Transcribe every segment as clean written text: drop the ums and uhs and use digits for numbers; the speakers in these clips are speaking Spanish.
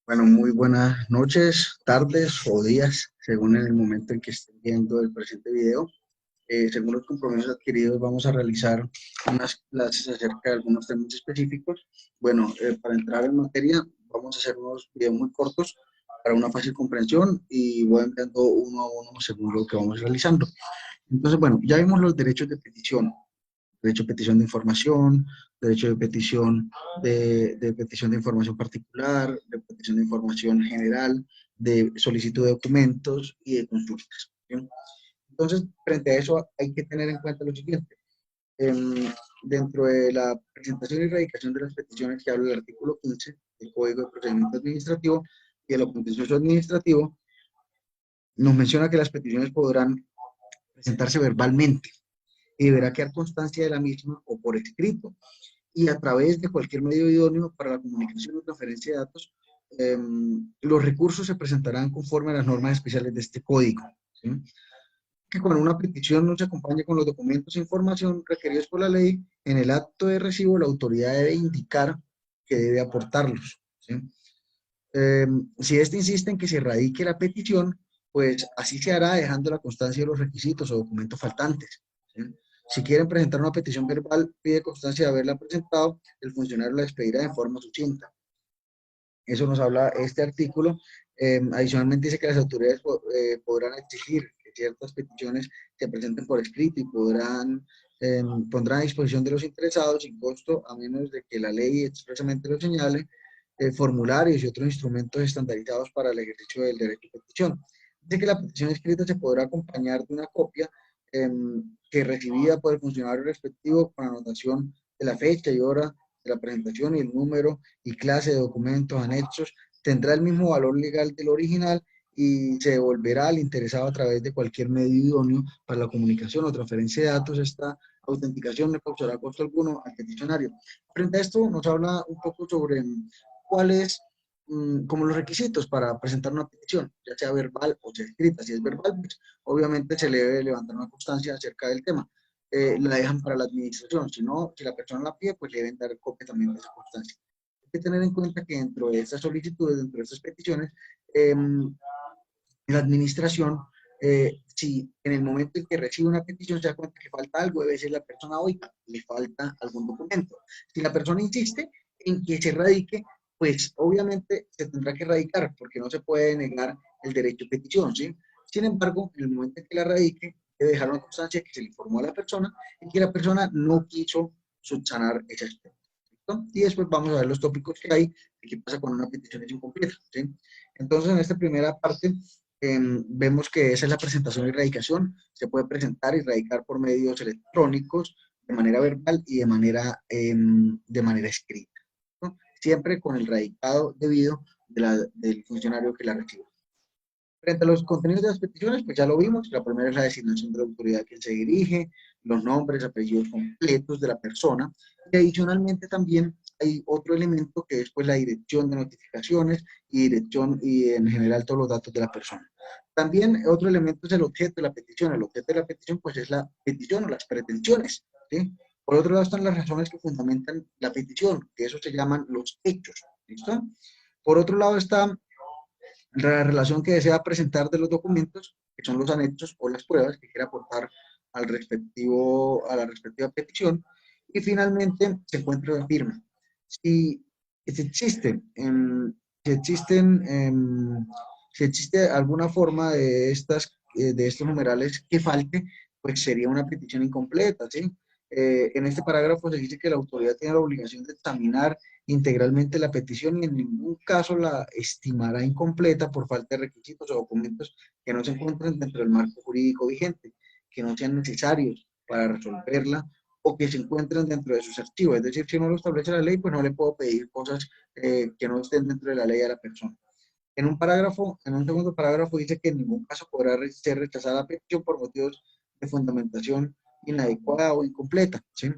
Bueno, muy buenas noches, tardes o días, según en el momento en que estén viendo el presente video. Según los compromisos adquiridos, vamos a realizar unas clases acerca de algunos temas específicos. Bueno, para entrar en materia, vamos a hacer unos videos muy cortos para una fácil comprensión y voy enviando uno a uno según lo que vamos realizando. Entonces, bueno, ya vimos los derechos de petición: derecho a petición de información, derecho de petición de petición de información particular, de petición de información general, de solicitud de documentos y de consultas, ¿sí? Entonces, frente a eso hay que tener en cuenta lo siguiente. em, Dentro de la presentación y radicación de las peticiones que habla el artículo 15 del Código de Procedimiento Administrativo y de lo contencioso administrativo, nos menciona que las peticiones podrán presentarse verbalmente y deberá quedar constancia de la misma o por escrito y a través de cualquier medio idóneo para la comunicación o transferencia de datos. Los recursos se presentarán conforme a las normas especiales de este código, ¿sí? Que con una petición no se acompañe con los documentos e información requeridos por la ley, en el acto de recibo la autoridad debe indicar que debe aportarlos, ¿sí? Si éste insiste en que se radique la petición, pues así se hará dejando la constancia de los requisitos o documentos faltantes, ¿sí? Si quieren presentar una petición verbal, pide constancia de haberla presentado, el funcionario la expedirá en forma sucinta. Eso nos habla este artículo. Adicionalmente dice que las autoridades podrán exigir que ciertas peticiones se presenten por escrito y pondrán a disposición de los interesados sin costo, a menos de que la ley expresamente lo señale, formularios y otros instrumentos estandarizados para el ejercicio del derecho de petición. Dice que la petición escrita se podrá acompañar de una copia que recibida por el funcionario respectivo con anotación de la fecha y hora de la presentación y el número y clase de documentos anexos, tendrá el mismo valor legal del original y se devolverá al interesado a través de cualquier medio idóneo para la comunicación o transferencia de datos. Esta autenticación no causará costo alguno al peticionario. Frente a esto, nos habla un poco sobre cuáles, como los requisitos para presentar una petición, ya sea verbal o sea escrita. Si es verbal, pues obviamente se le debe levantar una constancia acerca del tema. La dejan para la administración. Si no, si la persona la pide, pues le deben dar copia también de esa constancia. Hay que tener en cuenta que dentro de estas solicitudes, dentro de estas peticiones, eh, la administración, si en el momento en que recibe una petición se da cuenta que falta algo, debe decir la persona, oiga, le falta algún documento. Si la persona insiste en que se radique, pues obviamente se tendrá que radicar, porque no se puede negar el derecho de petición, ¿sí? Sin embargo, en el momento en que la radique, debe dejar una constancia que se le informó a la persona y que la persona no quiso subsanar ese aspecto. ¿Listo? Y después vamos a ver los tópicos que hay y qué pasa cuando una petición es incompleta, ¿sí? Entonces, en esta primera parte, vemos que esa es la presentación y radicación. Se puede presentar y radicar por medios electrónicos, de manera verbal y de manera escrita, ¿no? Siempre con el radicado debido del funcionario que la recibe. Frente a los contenidos de las peticiones, pues ya lo vimos. La primera es la designación de la autoridad a quien se dirige, los nombres, apellidos completos de la persona. Y adicionalmente también hay otro elemento que es pues la dirección de notificaciones y dirección y en general todos los datos de la persona. También otro elemento es el objeto de la petición. El objeto de la petición pues es la petición o las pretensiones, ¿sí? Por otro lado están las razones que fundamentan la petición, que eso se llaman los hechos, ¿listo? Por otro lado está la relación que desea presentar de los documentos, que son los anexos o las pruebas que quiere aportar a la respectiva petición, y finalmente se encuentra la firma. Si, si existe, si existen, si existe alguna forma de estos numerales que falte, pues sería una petición incompleta, ¿sí? En este parágrafo se dice que la autoridad tiene la obligación de examinar integralmente la petición y en ningún caso la estimará incompleta por falta de requisitos o documentos que no se encuentren dentro del marco jurídico vigente, que no sean necesarios para resolverla o que se encuentren dentro de sus archivos. Es decir, si no lo establece la ley, pues no le puedo pedir cosas que no estén dentro de la ley a la persona. En un segundo parágrafo dice que en ningún caso podrá ser rechazada la petición por motivos de fundamentación inadecuada o incompleta, ¿sí?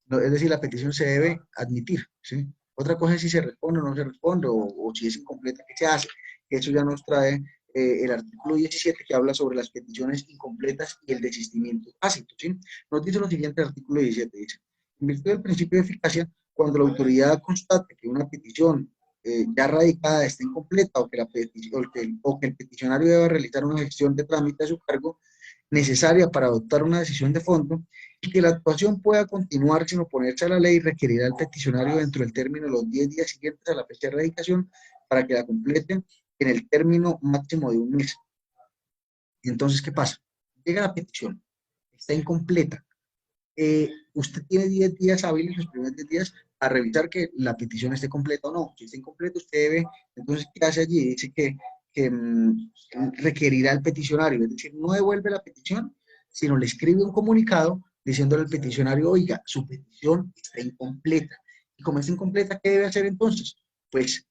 No, es decir, la petición se debe admitir, ¿sí? Otra cosa es si se responde o no se responde, o si es incompleta, ¿qué se hace? Eso ya nos trae el artículo 17 que habla sobre las peticiones incompletas y el desistimiento tácito, ¿sí? Nos dice lo siguiente el artículo 17, dice, en virtud del principio de eficacia, cuando la autoridad constate que una petición ya radicada está incompleta o que, o que el peticionario debe realizar una gestión de trámite a su cargo necesaria para adoptar una decisión de fondo y que la actuación pueda continuar sin oponerse a la ley, requerirá al peticionario dentro del término de los 10 días siguientes a la fecha de radicación para que la completen en el término máximo de un mes. Entonces, ¿qué pasa? Llega la petición, está incompleta. Usted tiene 10 días hábiles, los primeros 10 días, a revisar que la petición esté completa o no. Si está incompleta, usted debe, entonces, ¿qué hace allí? Dice que requerirá al peticionario, es decir, no devuelve la petición, sino le escribe un comunicado diciéndole al peticionario, oiga, su petición está incompleta. Y como está incompleta, ¿qué debe hacer entonces? Pues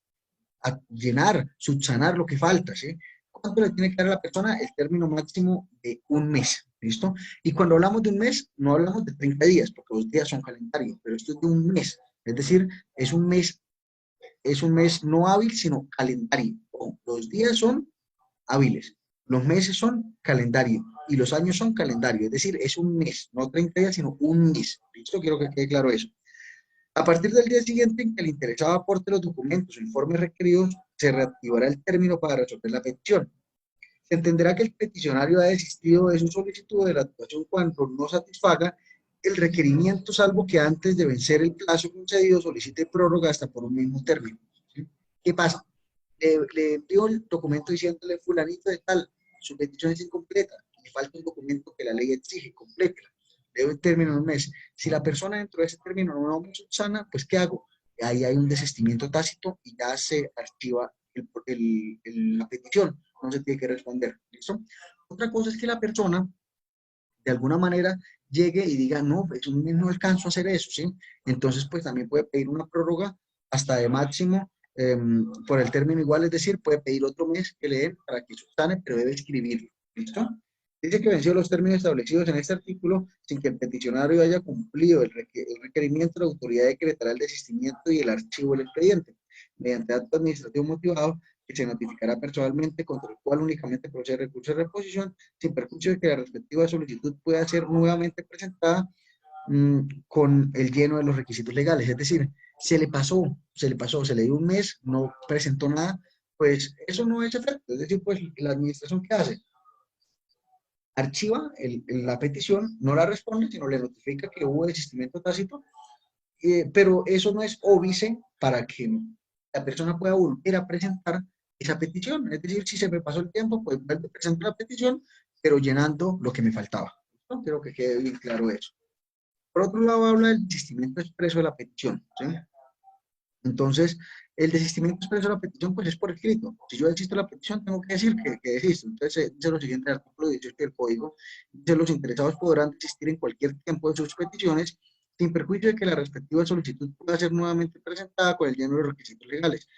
a llenar, subsanar lo que falta, ¿sí? ¿Cuánto le tiene que dar a la persona? El término máximo de un mes, ¿listo? Y cuando hablamos de un mes, no hablamos de 30 días, porque los días son calendarios, pero esto es de un mes, es decir, es un mes no hábil, sino calendario. Los días son hábiles, los meses son calendario y los años son calendario, es decir, es un mes, no 30 días, sino un mes, ¿listo? Quiero que quede claro eso. A partir del día siguiente en que el interesado aporte los documentos o informes requeridos, se reactivará el término para resolver la petición. Se entenderá que el peticionario ha desistido de su solicitud de la actuación cuando no satisfaga el requerimiento, salvo que antes de vencer el plazo concedido solicite prórroga hasta por un mismo término. ¿Sí? ¿Qué pasa? Le envió el documento diciéndole, fulanito de tal, su petición es incompleta, le falta un documento que la ley exige, complétela, le doy el término de un mes. Si la persona dentro de ese término no me subsana, pues ¿qué hago? Ahí hay un desistimiento tácito y ya se archiva la petición, no se tiene que responder. ¿Listo? Otra cosa es que la persona, de alguna manera, llegue y diga, no, pues no alcanzo a hacer eso, ¿sí? Entonces, pues también puede pedir una prórroga hasta de máximo por el término igual, es decir, puede pedir otro mes que le den para que subsane, pero debe escribirlo. ¿Listo? Dice que venció los términos establecidos en este artículo sin que el peticionario haya cumplido el requerimiento, la autoridad decretará el desistimiento y el archivo del expediente mediante acto administrativo motivado que se notificará personalmente, contra el cual únicamente procede recurso de reposición, sin perjuicio de que la respectiva solicitud pueda ser nuevamente presentada con el lleno de los requisitos legales. Es decir, se le dio un mes, no presentó nada, pues eso no es efecto. Es decir, pues la administración, ¿qué hace? Archiva la petición, no la responde, sino le notifica que hubo desistimiento tácito, pero eso no es óbice para que la persona pueda volver a presentar esa petición. Es decir, si se me pasó el tiempo, pues vuelvo a presentar la petición, pero llenando lo que me faltaba. ¿No? Quiero que quede bien claro eso. Por otro lado, habla del desistimiento expreso de la petición. ¿Sí? Entonces, el desistimiento expreso de la petición, pues es por escrito. Si yo desisto la petición, tengo que decir que desisto. Entonces, dice lo siguiente el artículo 18 del Código, dice, los interesados podrán desistir en cualquier tiempo de sus peticiones, sin perjuicio de que la respectiva solicitud pueda ser nuevamente presentada con el lleno de los requisitos legales.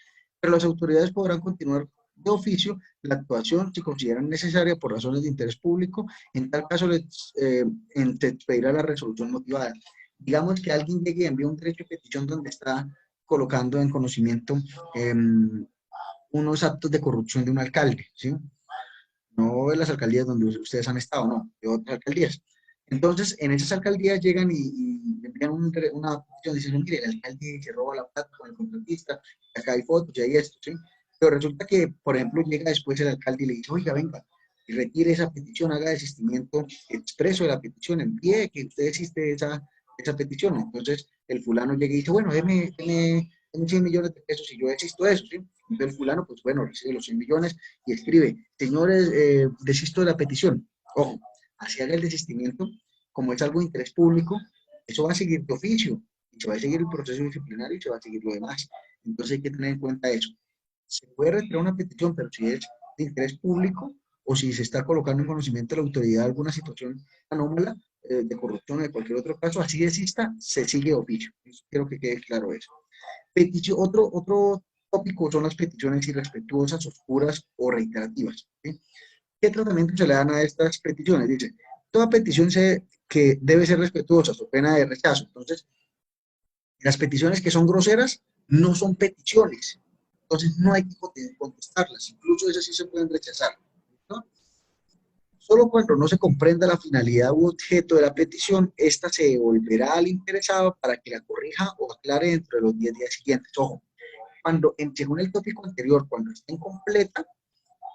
Pero las autoridades podrán continuar de oficio la actuación si consideran necesaria por razones de interés público. En tal caso, se expedirá la resolución motivada. Digamos que alguien llegue y envíe un derecho de petición donde está colocando en conocimiento unos actos de corrupción de un alcalde, ¿sí? No de las alcaldías donde ustedes han estado, no, de otras alcaldías. Entonces, en esas alcaldías llegan y envían una petición, dicen, mire, el alcalde se roba la plata con el contratista, acá hay fotos y hay esto, ¿sí? Pero resulta que, por ejemplo, llega después el alcalde y le dice, oiga, venga, y retire esa petición, haga desistimiento expreso de la petición, envíe que usted existe esa petición. Entonces, el fulano llega y dice, bueno, deme 100 millones de pesos y yo existo de eso, ¿sí? Entonces, el fulano, pues bueno, recibe los 100 millones y escribe, señores, desisto de la petición. Ojo, así haga el desistimiento, como es algo de interés público, eso va a seguir de oficio, y se va a seguir el proceso disciplinario y se va a seguir lo demás. Entonces hay que tener en cuenta eso. Se puede retirar una petición, pero si es de interés público o si se está colocando en conocimiento de la autoridad alguna situación anómala, de corrupción o de cualquier otro caso, así exista, se sigue de oficio. Quiero que quede claro eso. Otro tópico son las peticiones irrespetuosas, oscuras o reiterativas. ¿Sí? ¿Qué tratamiento se le dan a estas peticiones? Dice, toda petición que debe ser respetuosa, su pena de rechazo. Entonces, las peticiones que son groseras no son peticiones. Entonces, no hay que contestarlas. Incluso esas sí se pueden rechazar. ¿No? Solo cuando no se comprenda la finalidad u objeto de la petición, esta se devolverá al interesado para que la corrija o aclare dentro de los 10 días siguientes. Ojo, Cuando, según el tópico anterior, cuando está incompleta,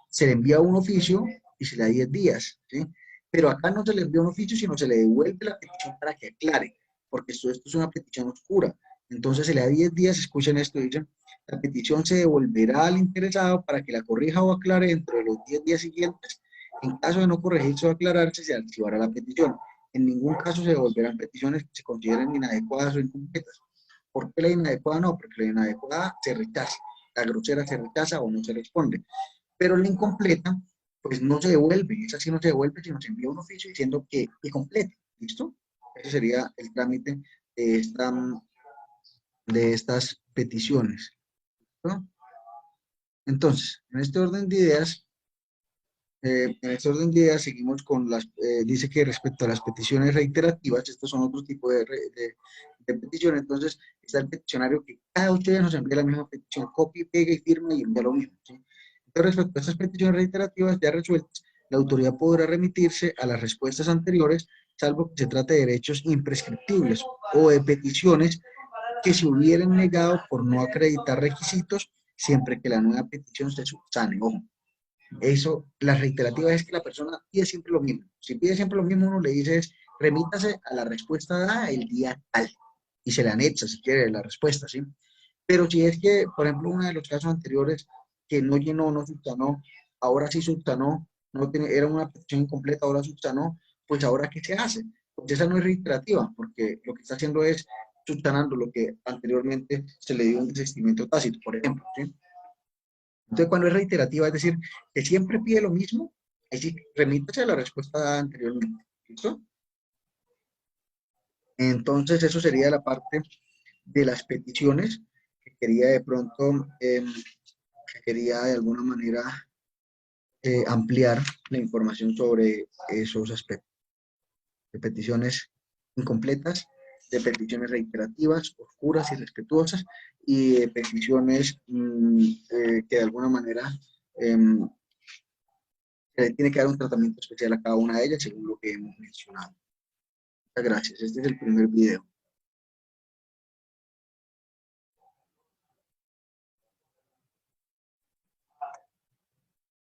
se le envía un oficio y se le da 10 días, ¿sí? Pero acá no se le envía un oficio, sino se le devuelve la petición para que aclare, porque esto es una petición oscura. Entonces se le da 10 días, escuchen esto, dicen, la petición se devolverá al interesado para que la corrija o aclare dentro de los 10 días siguientes. En caso de no corregirse o aclararse, se archivará la petición. En ningún caso se devolverán peticiones que se consideren inadecuadas o incompletas. ¿Por qué la inadecuada no? Porque la inadecuada se rechaza, la grosera se rechaza o no se responde. Pero la incompleta, pues no se devuelve, esa sí no se devuelve, sino se envía un oficio diciendo que completa, ¿listo? Ese sería el trámite de estas peticiones, ¿no? Entonces, en este orden de ideas seguimos con dice que respecto a las peticiones reiterativas, estos son otros tipos de peticiones, entonces está el peticionario que cada 8 días nos envía la misma petición, copia, pega y firma y envía lo mismo, ¿sí? Entonces, respecto a estas peticiones reiterativas ya resueltas, la autoridad podrá remitirse a las respuestas anteriores, salvo que se trate de derechos imprescriptibles o de peticiones que se hubieran negado por no acreditar requisitos, siempre que la nueva petición se subsane. Ojo, eso, la reiterativa es que la persona pide siempre lo mismo. Si pide siempre lo mismo, uno le dice es, remítase a la respuesta dada el día tal, y se le anexa, si quiere, la respuesta, ¿sí? Pero si es que, por ejemplo, uno de los casos anteriores que no llenó, no subsanó, ahora sí subsanó, no tiene, era una petición incompleta, ahora subsanó, pues ahora ¿qué se hace? Pues esa no es reiterativa, porque lo que está haciendo es subsanando lo que anteriormente se le dio un desistimiento tácito, por ejemplo, ¿sí? Entonces, cuando es reiterativa, es decir, que siempre pide lo mismo, es decir, remítase a la respuesta dada anteriormente, ¿listo? Entonces, eso sería la parte de las peticiones que quería de pronto, que quería de alguna manera ampliar la información sobre esos aspectos de peticiones incompletas, de peticiones reiterativas, oscuras y respetuosas, y de peticiones que de alguna manera se le tiene que dar un tratamiento especial a cada una de ellas según lo que hemos mencionado. Muchas gracias. Este es el primer video.